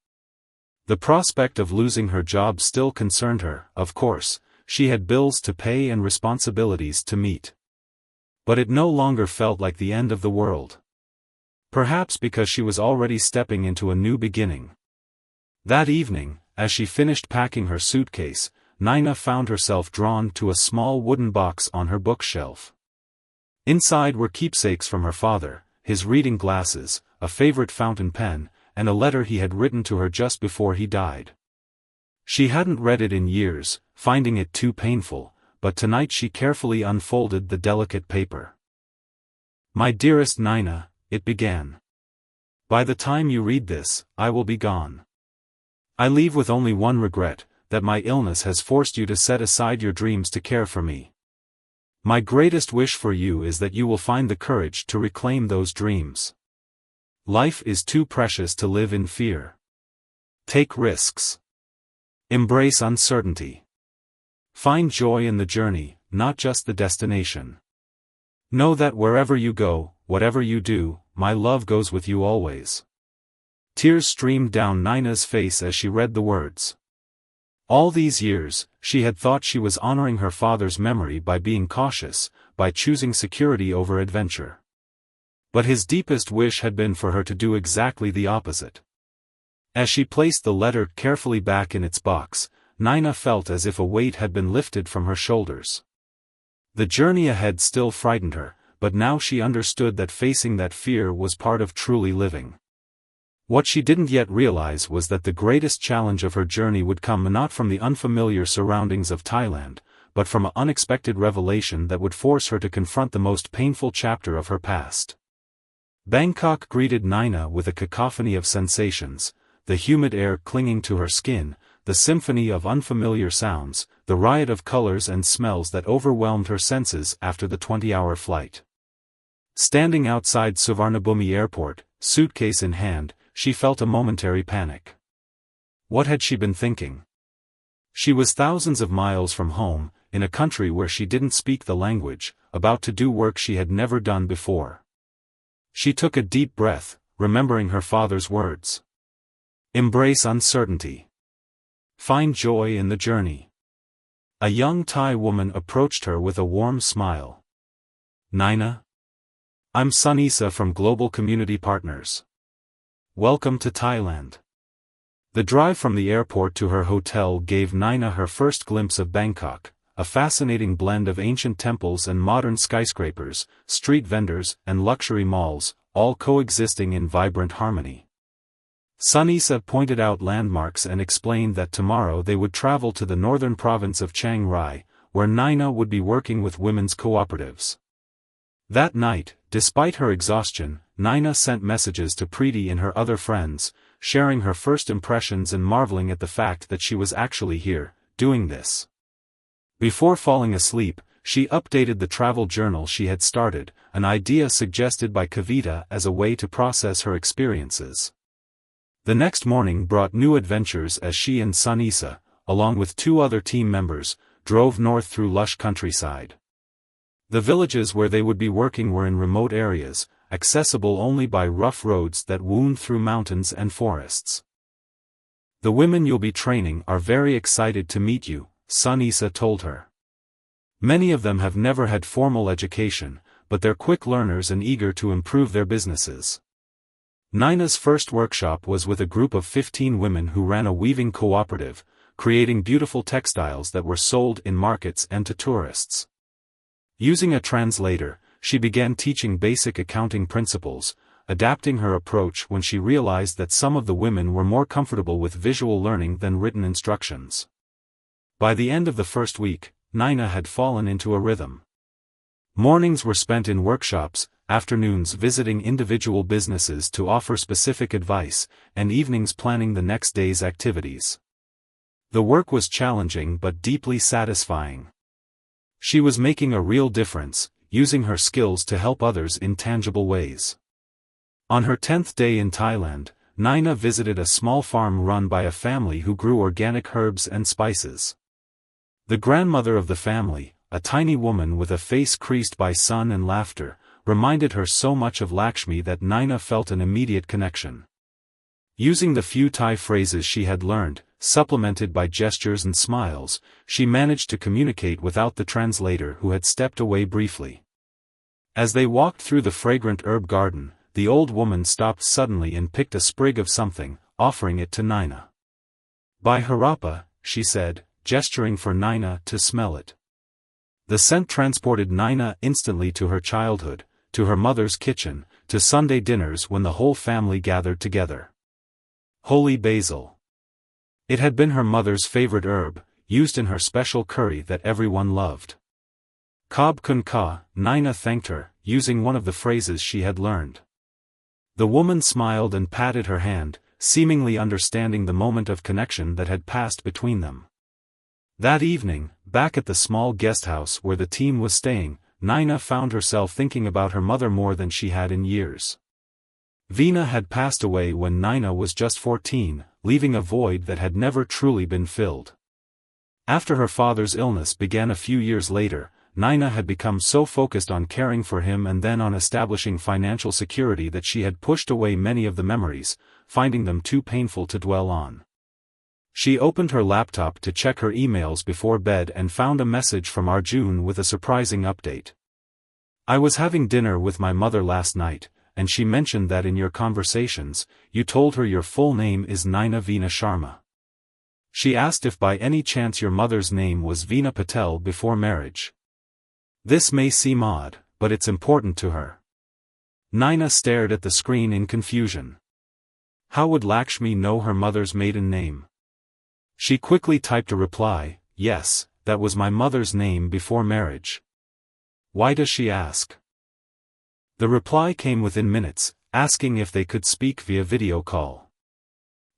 The prospect of losing her job still concerned her, of course, she had bills to pay and responsibilities to meet. But it no longer felt like the end of the world. Perhaps because she was already stepping into a new beginning. That evening, as she finished packing her suitcase, Naina found herself drawn to a small wooden box on her bookshelf. Inside were keepsakes from her father, his reading glasses, a favorite fountain pen, and a letter he had written to her just before he died. She hadn't read it in years, finding it too painful, but tonight she carefully unfolded the delicate paper. "My dearest Nina," it began. "By the time you read this, I will be gone. I leave with only one regret, that my illness has forced you to set aside your dreams to care for me. My greatest wish for you is that you will find the courage to reclaim those dreams. Life is too precious to live in fear. Take risks. Embrace uncertainty. Find joy in the journey, not just the destination. Know that wherever you go, whatever you do, my love goes with you always." Tears streamed down Nina's face as she read the words. All these years, she had thought she was honoring her father's memory by being cautious, by choosing security over adventure. But his deepest wish had been for her to do exactly the opposite. As she placed the letter carefully back in its box, Nina felt as if a weight had been lifted from her shoulders. The journey ahead still frightened her, but now she understood that facing that fear was part of truly living. What she didn't yet realize was that the greatest challenge of her journey would come not from the unfamiliar surroundings of Thailand, but from an unexpected revelation that would force her to confront the most painful chapter of her past. Bangkok greeted Nina with a cacophony of sensations, the humid air clinging to her skin, the symphony of unfamiliar sounds, the riot of colors and smells that overwhelmed her senses after the 20-hour flight. Standing outside Suvarnabhumi Airport, suitcase in hand, she felt a momentary panic. What had she been thinking? She was thousands of miles from home, in a country where she didn't speak the language, about to do work she had never done before. She took a deep breath, remembering her father's words. Embrace uncertainty. Find joy in the journey. A young Thai woman approached her with a warm smile. "Nina? I'm Sunisa from Global Community Partners. Welcome to Thailand." The drive from the airport to her hotel gave Nina her first glimpse of Bangkok, a fascinating blend of ancient temples and modern skyscrapers, street vendors and luxury malls, all coexisting in vibrant harmony. Sunisa pointed out landmarks and explained that tomorrow they would travel to the northern province of Chiang Rai, where Nina would be working with women's cooperatives. That night, despite her exhaustion, Nina sent messages to Preeti and her other friends, sharing her first impressions and marveling at the fact that she was actually here, doing this. Before falling asleep, she updated the travel journal she had started, an idea suggested by Kavita as a way to process her experiences. The next morning brought new adventures as she and Sunisa, along with 2 other team members, drove north through lush countryside. The villages where they would be working were in remote areas, accessible only by rough roads that wound through mountains and forests. "The women you'll be training are very excited to meet you," Sunisa told her. "Many of them have never had formal education, but they're quick learners and eager to improve their businesses." Nina's first workshop was with a group of 15 women who ran a weaving cooperative, creating beautiful textiles that were sold in markets and to tourists. Using a translator, she began teaching basic accounting principles, adapting her approach when she realized that some of the women were more comfortable with visual learning than written instructions. By the end of the first week, Nina had fallen into a rhythm. Mornings were spent in workshops, afternoons visiting individual businesses to offer specific advice, and evenings planning the next day's activities. The work was challenging but deeply satisfying. She was making a real difference, using her skills to help others in tangible ways. On her 10th day in Thailand, Nina visited a small farm run by a family who grew organic herbs and spices. The grandmother of the family, a tiny woman with a face creased by sun and laughter, reminded her so much of Lakshmi that Nina felt an immediate connection. Using the few Thai phrases she had learned, supplemented by gestures and smiles, she managed to communicate without the translator who had stepped away briefly. As they walked through the fragrant herb garden, the old woman stopped suddenly and picked a sprig of something, offering it to Nina. "By Harappa," she said, gesturing for Nina to smell it. The scent transported Nina instantly to her childhood, to her mother's kitchen, to Sunday dinners when the whole family gathered together. Holy basil. It had been her mother's favorite herb, used in her special curry that everyone loved. Cob kun ka, Nina thanked her, using one of the phrases she had learned. The woman smiled and patted her hand, seemingly understanding the moment of connection that had passed between them. That evening, back at the small guesthouse where the team was staying, Nina found herself thinking about her mother more than she had in years. Veena had passed away when Nina was just 14, leaving a void that had never truly been filled. After her father's illness began a few years later, Nina had become so focused on caring for him and then on establishing financial security that she had pushed away many of the memories, finding them too painful to dwell on. She opened her laptop to check her emails before bed and found a message from Arjun with a surprising update. "I was having dinner with my mother last night, and she mentioned that in your conversations, you told her your full name is Nina Veena Sharma. She asked if by any chance your mother's name was Veena Patel before marriage. This may seem odd, but it's important to her." Nina stared at the screen in confusion. How would Lakshmi know her mother's maiden name? She quickly typed a reply, "Yes, that was my mother's name before marriage. Why does she ask?" The reply came within minutes, asking if they could speak via video call.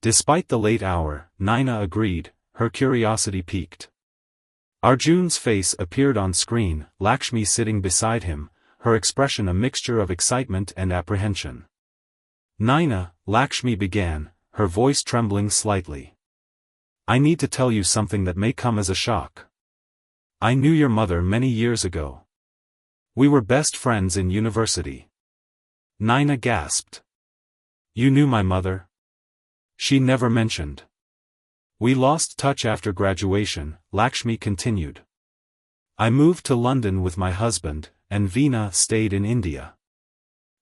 Despite the late hour, Nina agreed, her curiosity piqued. Arjun's face appeared on screen, Lakshmi sitting beside him, her expression a mixture of excitement and apprehension. "Nina," Lakshmi began, her voice trembling slightly. "I need to tell you something that may come as a shock. I knew your mother many years ago. We were best friends in university." Nina gasped. "You knew my mother?" She never mentioned. "We lost touch after graduation," Lakshmi continued. "I moved to London with my husband, and Veena stayed in India.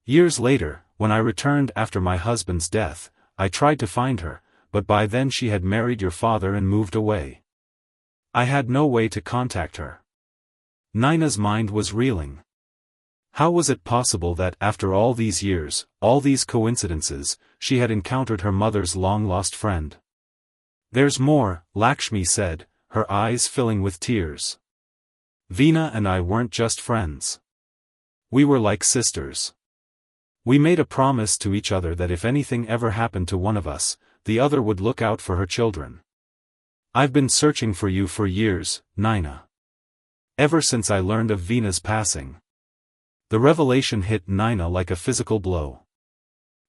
Years later, when I returned after my husband's death, I tried to find her, but by then she had married your father and moved away. I had no way to contact her." Nina's mind was reeling. How was it possible that after all these years, all these coincidences, she had encountered her mother's long-lost friend? "There's more," Lakshmi said, her eyes filling with tears. "Veena and I weren't just friends. We were like sisters. We made a promise to each other that if anything ever happened to one of us, the other would look out for her children. I've been searching for you for years, Nina. Ever since I learned of Veena's passing." The revelation hit Nina like a physical blow.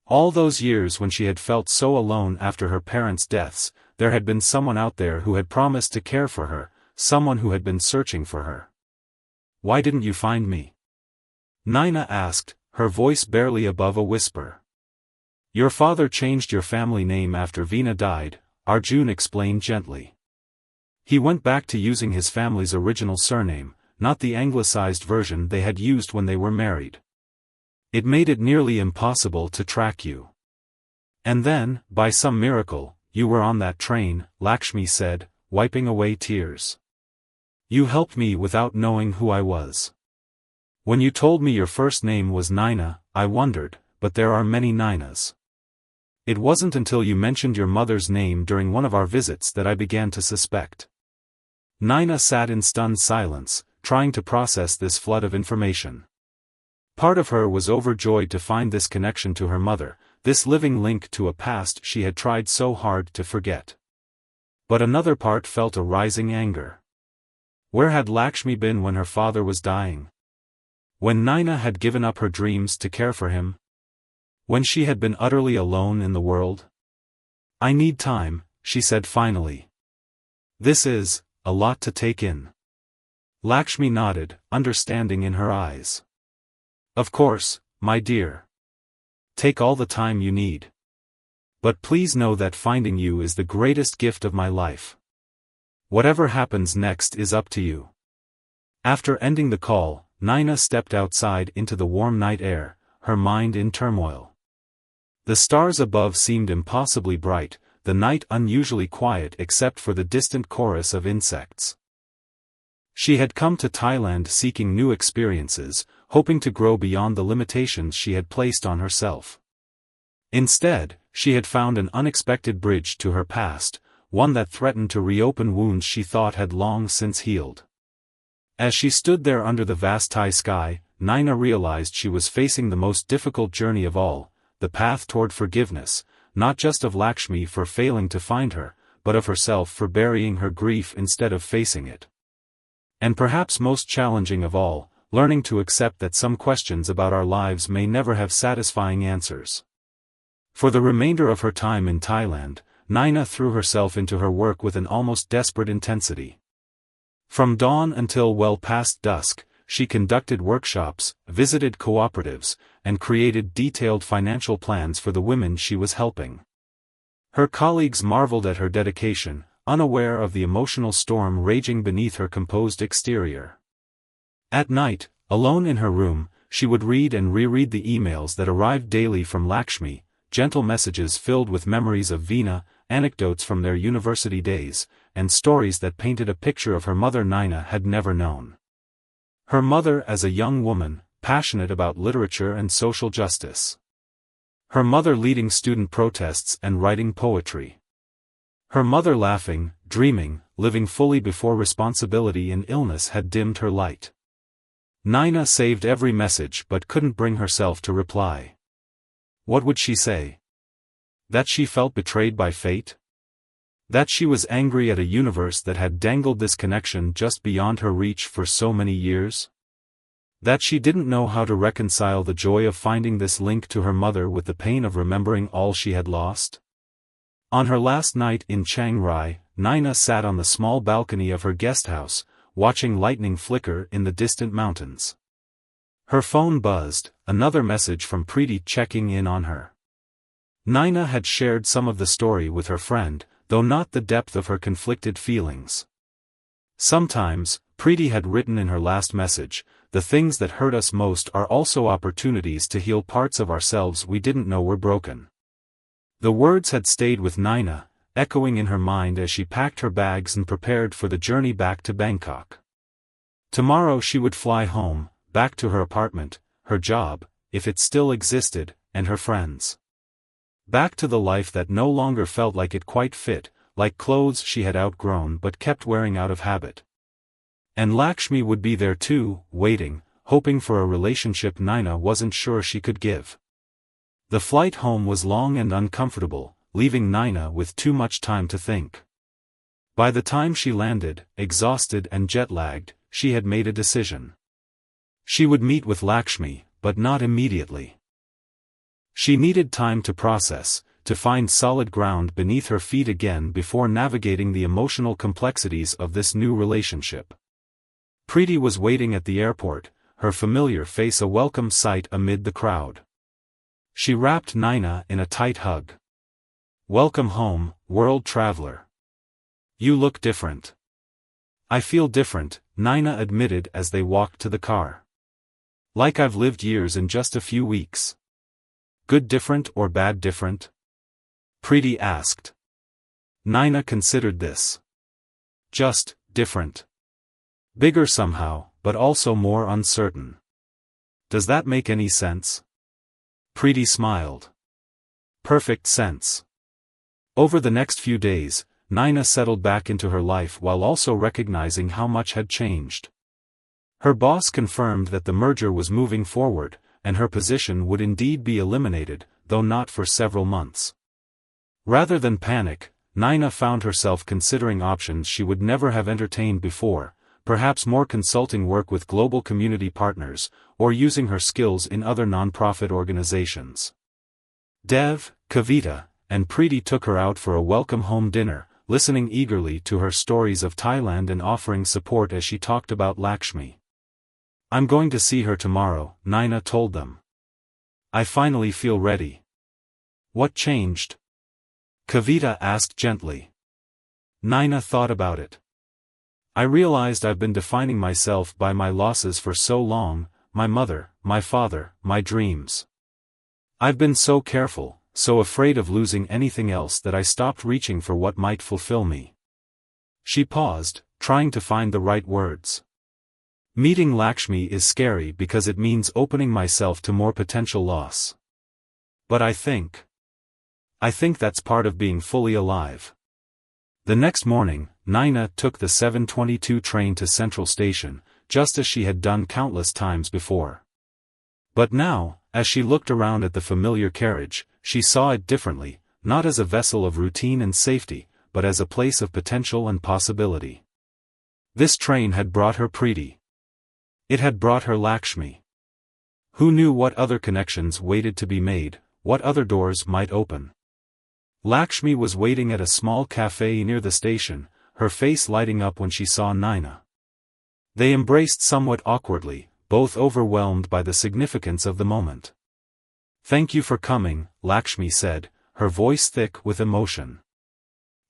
All those years when she had felt so alone after her parents' deaths, there had been someone out there who had promised to care for her, someone who had been searching for her. "Why didn't you find me?" Nina asked, her voice barely above a whisper. "Your father changed your family name after Veena died," Arjun explained gently. "He went back to using his family's original surname, not the anglicized version they had used when they were married. It made it nearly impossible to track you. And then, by some miracle, you were on that train," Lakshmi said, wiping away tears. "You helped me without knowing who I was. When you told me your first name was Nina, I wondered, but there are many Ninas. It wasn't until you mentioned your mother's name during one of our visits that I began to suspect." Nina sat in stunned silence, trying to process this flood of information. Part of her was overjoyed to find this connection to her mother, this living link to a past she had tried so hard to forget. But another part felt a rising anger. Where had Lakshmi been when her father was dying? When Nina had given up her dreams to care for him? When she had been utterly alone in the world? "I need time," she said finally. "This is a lot to take in." Lakshmi nodded, understanding in her eyes. "Of course, my dear. Take all the time you need. But please know that finding you is the greatest gift of my life. Whatever happens next is up to you." After ending the call, Nina stepped outside into the warm night air, her mind in turmoil. The stars above seemed impossibly bright, the night unusually quiet except for the distant chorus of insects. She had come to Thailand seeking new experiences, hoping to grow beyond the limitations she had placed on herself. Instead, she had found an unexpected bridge to her past, one that threatened to reopen wounds she thought had long since healed. As she stood there under the vast Thai sky, Naina realized she was facing the most difficult journey of all, the path toward forgiveness, not just of Lakshmi for failing to find her, but of herself for burying her grief instead of facing it. And perhaps most challenging of all, learning to accept that some questions about our lives may never have satisfying answers. For the remainder of her time in Thailand, Naina threw herself into her work with an almost desperate intensity. From dawn until well past dusk, she conducted workshops, visited cooperatives, and created detailed financial plans for the women she was helping. Her colleagues marveled at her dedication, unaware of the emotional storm raging beneath her composed exterior. At night, alone in her room, she would read and reread the emails that arrived daily from Lakshmi, gentle messages filled with memories of Veena, anecdotes from their university days, and stories that painted a picture of her mother Naina had never known. Her mother as a young woman, passionate about literature and social justice. Her mother leading student protests and writing poetry. Her mother laughing, dreaming, living fully before responsibility and illness had dimmed her light. Naina saved every message but couldn't bring herself to reply. What would she say? That she felt betrayed by fate? That she was angry at a universe that had dangled this connection just beyond her reach for so many years? That she didn't know how to reconcile the joy of finding this link to her mother with the pain of remembering all she had lost? On her last night in Chiang Rai, Naina sat on the small balcony of her guest house, watching lightning flicker in the distant mountains. Her phone buzzed, another message from Preeti checking in on her. Naina had shared some of the story with her friend, though not the depth of her conflicted feelings. Sometimes, Preeti had written in her last message, the things that hurt us most are also opportunities to heal parts of ourselves we didn't know were broken. The words had stayed with Naina, echoing in her mind as she packed her bags and prepared for the journey back to Bangkok. Tomorrow she would fly home, back to her apartment, her job, if it still existed, and her friends. Back to the life that no longer felt like it quite fit, like clothes she had outgrown but kept wearing out of habit. And Lakshmi would be there too, waiting, hoping for a relationship Naina wasn't sure she could give. The flight home was long and uncomfortable, leaving Naina with too much time to think. By the time she landed, exhausted and jet-lagged, she had made a decision. She would meet with Lakshmi, but not immediately. She needed time to process, to find solid ground beneath her feet again before navigating the emotional complexities of this new relationship. Preeti was waiting at the airport, her familiar face a welcome sight amid the crowd. She wrapped Naina in a tight hug. "Welcome home, world traveler. You look different." "I feel different," Naina admitted as they walked to the car. "Like I've lived years in just a few weeks." "Good different or bad different?" Preeti asked. Naina considered this. "Just, different. Bigger somehow, but also more uncertain. Does that make any sense?" Preeti smiled. "Perfect sense." Over the next few days, Naina settled back into her life while also recognizing how much had changed. Her boss confirmed that the merger was moving forward, and her position would indeed be eliminated, though not for several months. Rather than panic, Naina found herself considering options she would never have entertained before, perhaps more consulting work with global community partners, or using her skills in other non-profit organizations. Dev, Kavita, and Preeti took her out for a welcome home dinner, listening eagerly to her stories of Thailand and offering support as she talked about Lakshmi. "I'm going to see her tomorrow," Naina told them. "I finally feel ready." "What changed?" Kavita asked gently. Naina thought about it. "I realized I've been defining myself by my losses for so long, my mother, my father, my dreams. I've been so careful, so afraid of losing anything else that I stopped reaching for what might fulfill me." She paused, trying to find the right words. "Meeting Lakshmi is scary because it means opening myself to more potential loss. But I think that's part of being fully alive. The next morning, Nina took the 7:22 train to Central Station, just as she had done countless times before. But now, as she looked around at the familiar carriage, she saw it differently, not as a vessel of routine and safety, but as a place of potential and possibility. This train had brought her Preeti. It had brought her Lakshmi. Who knew what other connections waited to be made, what other doors might open? Lakshmi was waiting at a small cafe near the station, her face lighting up when she saw Nina. They embraced somewhat awkwardly, both overwhelmed by the significance of the moment. "Thank you for coming," Lakshmi said, her voice thick with emotion.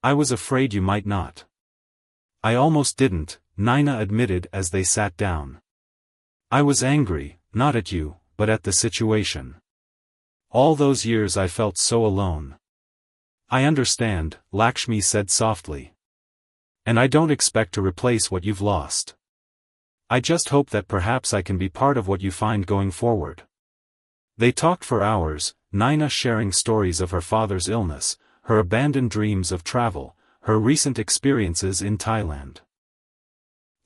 "I was afraid you might not." "I almost didn't," Nina admitted as they sat down. "I was angry, not at you, but at the situation. All those years I felt so alone." "I understand," Lakshmi said softly. "And I don't expect to replace what you've lost. I just hope that perhaps I can be part of what you find going forward." They talked for hours, Nina sharing stories of her father's illness, her abandoned dreams of travel, her recent experiences in Thailand.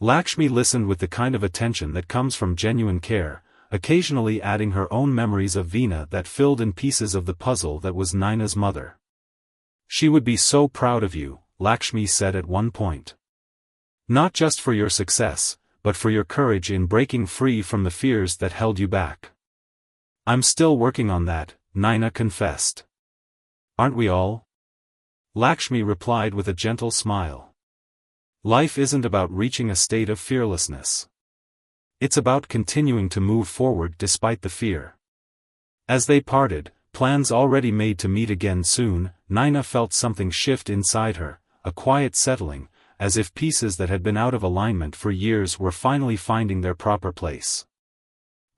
Lakshmi listened with the kind of attention that comes from genuine care, occasionally adding her own memories of Veena that filled in pieces of the puzzle that was Nina's mother. "She would be so proud of you," Lakshmi said at one point. "Not just for your success, but for your courage in breaking free from the fears that held you back." "I'm still working on that," Nina confessed. "Aren't we all?" Lakshmi replied with a gentle smile. "Life isn't about reaching a state of fearlessness. It's about continuing to move forward despite the fear." As they parted, plans already made to meet again soon, Nina felt something shift inside her, a quiet settling, as if pieces that had been out of alignment for years were finally finding their proper place.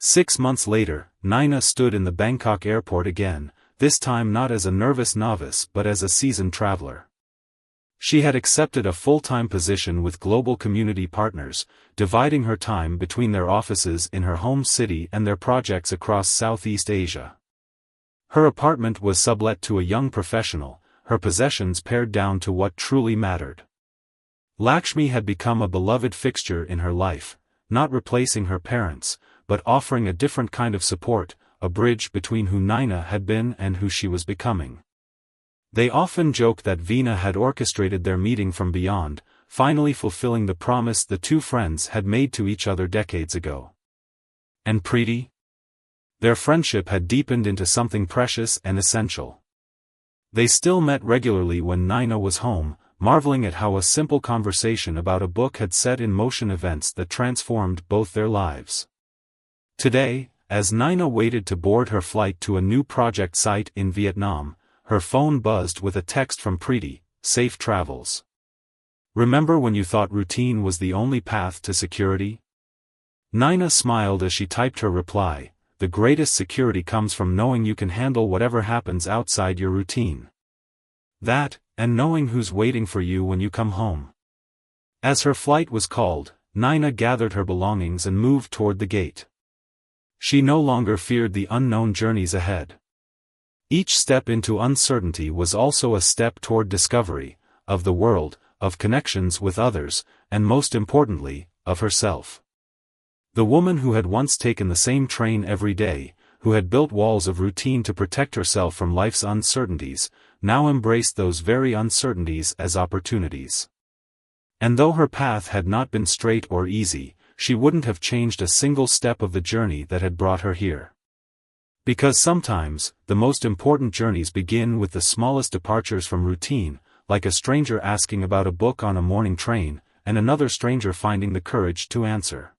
6 months later, Nina stood in the Bangkok airport again, this time not as a nervous novice but as a seasoned traveler. She had accepted a full-time position with Global Community Partners, dividing her time between their offices in her home city and their projects across Southeast Asia. Her apartment was sublet to a young professional, her possessions pared down to what truly mattered. Lakshmi had become a beloved fixture in her life, not replacing her parents, but offering a different kind of support, a bridge between who Nina had been and who she was becoming. They often joked that Veena had orchestrated their meeting from beyond, finally fulfilling the promise the two friends had made to each other decades ago. And Preeti? Their friendship had deepened into something precious and essential. They still met regularly when Nina was home, marveling at how a simple conversation about a book had set in motion events that transformed both their lives. Today, as Nina waited to board her flight to a new project site in Vietnam, her phone buzzed with a text from Preeti, "Safe travels. Remember when you thought routine was the only path to security?" Nina smiled as she typed her reply, "The greatest security comes from knowing you can handle whatever happens outside your routine. That, and knowing who's waiting for you when you come home." As her flight was called, Nina gathered her belongings and moved toward the gate. She no longer feared the unknown journeys ahead. Each step into uncertainty was also a step toward discovery, of the world, of connections with others, and most importantly, of herself. The woman who had once taken the same train every day, who had built walls of routine to protect herself from life's uncertainties, now embraced those very uncertainties as opportunities. And though her path had not been straight or easy, she wouldn't have changed a single step of the journey that had brought her here. Because sometimes, the most important journeys begin with the smallest departures from routine, like a stranger asking about a book on a morning train, and another stranger finding the courage to answer.